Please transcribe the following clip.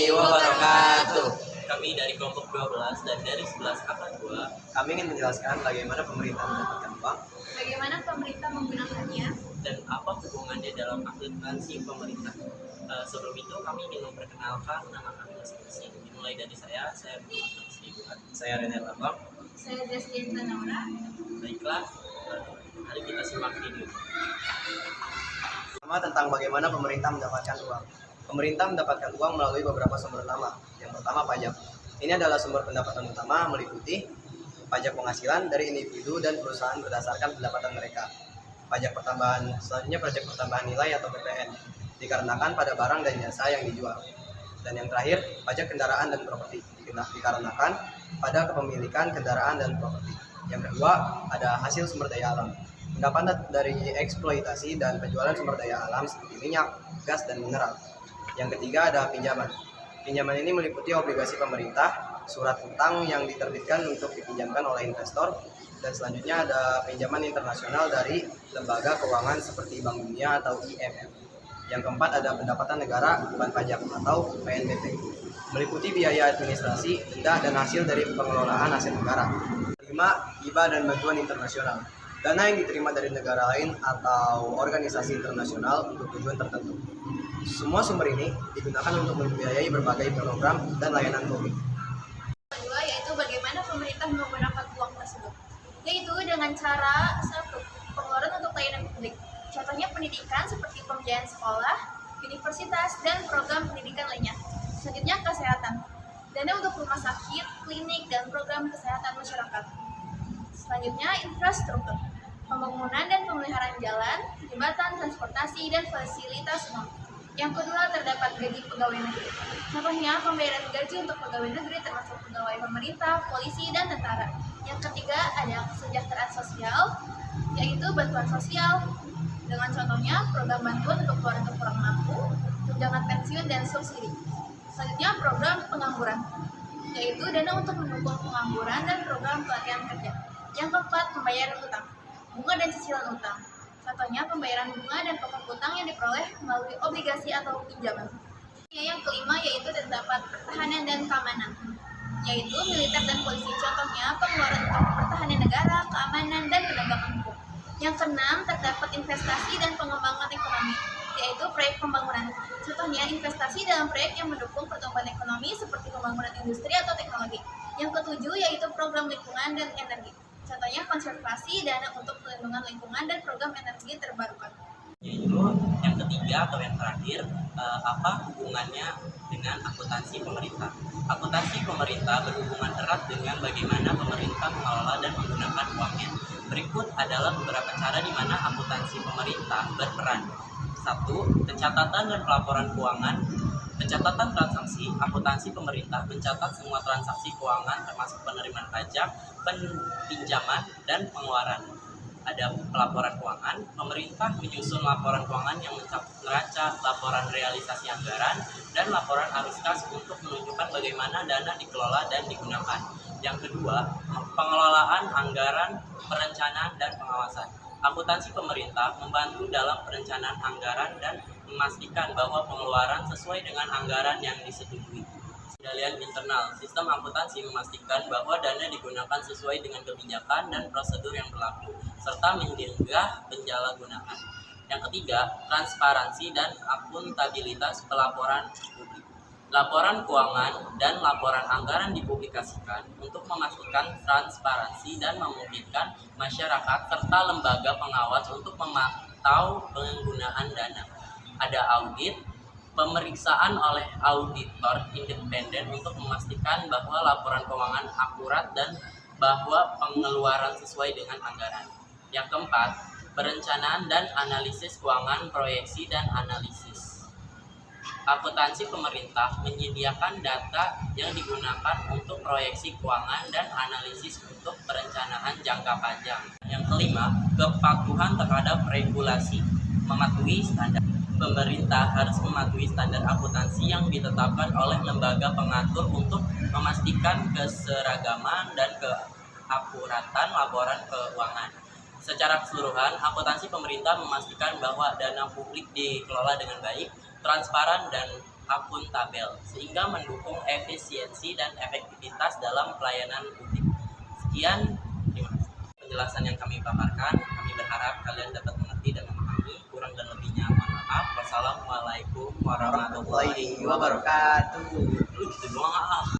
warahmatullahi wabarakatuh. Kami dari kelompok 12 dan dari 11 angkatan 2 Kami ingin menjelaskan bagaimana pemerintah mendapatkan uang, Bagaimana pemerintah menggunakannya? dan apa hubungannya dalam akuntansi pemerintah. Sebelum itu kami ingin memperkenalkan nama kami masing-masing. Dimulai dari saya Muhammad Sribuan. saya Rene Lambang. Saya Destinta Naura. Baiklah, mari kita simak video. Pertama tentang bagaimana pemerintah mendapatkan uang. Pemerintah mendapatkan uang melalui beberapa sumber utama. Yang pertama pajak. Ini adalah sumber pendapatan utama meliputi pajak penghasilan dari individu dan perusahaan berdasarkan pendapatan mereka. Selanjutnya pajak pertambahan nilai atau PPN, dikarenakan pada barang dan jasa yang dijual. Dan yang terakhir, pajak kendaraan dan properti, dikarenakan pada kepemilikan kendaraan dan properti. Yang kedua, ada hasil sumber daya alam. Pendapatan dari eksploitasi dan penjualan sumber daya alam seperti minyak, gas, dan mineral. Yang ketiga, ada pinjaman. Pinjaman ini meliputi obligasi pemerintah, surat utang yang diterbitkan untuk dipinjamkan oleh investor, dan selanjutnya ada pinjaman internasional dari lembaga keuangan seperti Bank Dunia atau IMF. Yang keempat ada pendapatan negara bukan pajak atau PNBP, meliputi biaya administrasi, denda, dan hasil dari pengelolaan aset negara. Kelima, hibah dan bantuan internasional. Dana yang diterima dari negara lain atau organisasi internasional untuk tujuan tertentu. Semua sumber ini digunakan untuk membiayai berbagai program dan layanan publik. Kedua yaitu bagaimana pemerintah menggunakan uang tersebut. Yaitu dengan cara satu, pengeluaran untuk layanan publik. Contohnya pendidikan seperti pembiayaan sekolah, universitas, dan program pendidikan lainnya. Selanjutnya kesehatan. Dana untuk rumah sakit, klinik, dan program kesehatan masyarakat. Selanjutnya infrastruktur. Pembangunan dan pemeliharaan jalan, jembatan, transportasi, dan fasilitas umum. Yang kedua terdapat gaji pegawai negeri. Contohnya pembayaran gaji untuk pegawai negeri termasuk pegawai pemerintah, polisi, dan tentara. Yang ketiga ada kesejahteraan sosial, yaitu bantuan sosial. Dengan contohnya program bantuan untuk keluarga kurang mampu, tunjangan pensiun, dan subsidi. Selanjutnya program pengangguran, yaitu dana untuk mendukung pengangguran dan program pelatihan kerja. Yang keempat pembayaran utang, bunga dan cicilan utang. Contohnya pembayaran bunga dan pokok utang yang diperoleh melalui obligasi atau pinjaman. Yang kelima yaitu terdapat pertahanan dan keamanan, yaitu militer dan polisi. Contohnya pengeluaran untuk pertahanan negara, keamanan, dan penegakan hukum. Yang keenam terdapat investasi dan pengembangan ekonomi, yaitu proyek pembangunan. Contohnya investasi dalam proyek yang mendukung pertumbuhan ekonomi seperti pembangunan industri atau teknologi. Yang ketujuh yaitu program lingkungan dan energi. Contohnya konservasi, dana untuk pelindungan lingkungan, dan program energi terbarukan. Yaitu yang ketiga atau yang terakhir, apa hubungannya dengan akuntansi pemerintah. Akuntansi pemerintah berhubungan erat dengan bagaimana pemerintah mengelola dan menggunakan uangnya. Berikut adalah beberapa cara di mana akuntansi pemerintah berperan. 1. Pencatatan dan pelaporan keuangan. Pencatatan transaksi. Akuntansi pemerintah mencatat semua transaksi keuangan termasuk penerimaan pajak, pinjaman, dan pengeluaran. Ada pelaporan keuangan. Pemerintah menyusun laporan keuangan yang neraca, laporan realisasi anggaran, dan laporan arus kas untuk menunjukkan bagaimana dana dikelola dan digunakan. Yang kedua, pengelolaan anggaran, perencanaan, dan pengawasan. Akuntansi pemerintah membantu dalam perencanaan anggaran dan memastikan bahwa pengeluaran sesuai dengan anggaran yang disetujui. Pengendalian internal. Sistem akuntansi memastikan bahwa dana digunakan sesuai dengan kebijakan dan prosedur yang berlaku, serta mencegah penyalahgunaan. Yang ketiga, transparansi dan akuntabilitas pelaporan publik. Laporan keuangan dan laporan anggaran dipublikasikan untuk memastikan transparansi dan memungkinkan masyarakat serta lembaga pengawas untuk memantau penggunaan dana. Ada audit, pemeriksaan oleh auditor independen untuk memastikan bahwa laporan keuangan akurat dan bahwa pengeluaran sesuai dengan anggaran. Yang keempat, perencanaan dan analisis keuangan, proyeksi dan analisis. Akuntansi pemerintah menyediakan data yang digunakan untuk proyeksi keuangan dan analisis untuk perencanaan jangka panjang. Yang kelima, kepatuhan terhadap regulasi. Mematuhi standar. Pemerintah harus mematuhi standar akuntansi yang ditetapkan oleh lembaga pengatur untuk memastikan keseragaman dan keakuratan laporan keuangan. Secara keseluruhan, akuntansi pemerintah memastikan bahwa dana publik dikelola dengan baik, transparan, dan akuntabel, sehingga mendukung efisiensi dan efektivitas dalam pelayanan publik. Sekian, terima kasih. Penjelasan yang kami paparkan, kami berharap kalian dapat mengerti dan memahami. Kurang dan lebihnya mohon maaf. Wassalamualaikum warahmatullahi wabarakatuh. wabarakatuh. Lu gitu doang ah.